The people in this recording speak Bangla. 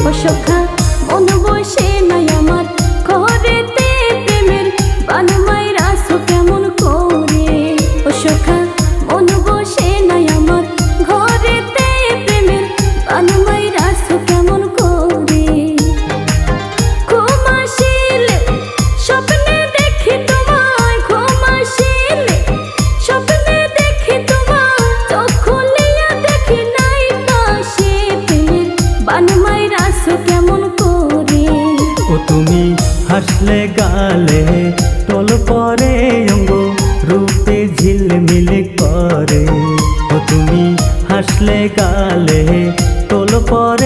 ও সখা মন বসে নাই আমার ঘরেতে, প্রেমের বান মাইরাছো কেমন করে। ও সখা মন বসে নাই আমার ঘরেতে, প্রেমের বান মাইরাছো কেমন করে। ঘুম আসিলে স্বপ্নে দেখি তোমায়, ঘুম আসিলে স্বপ্নে দেখি তোমায়, চোখ খুলিয়া দেখি নাই পাশে, প্রেমের বান মাইরাছো কেমন করে। ও তুমি হাসলে গালে টল পরে অঙ্গ রূপে ঝিলমিল করে। ও তুমি হাসলে গালে টল পরে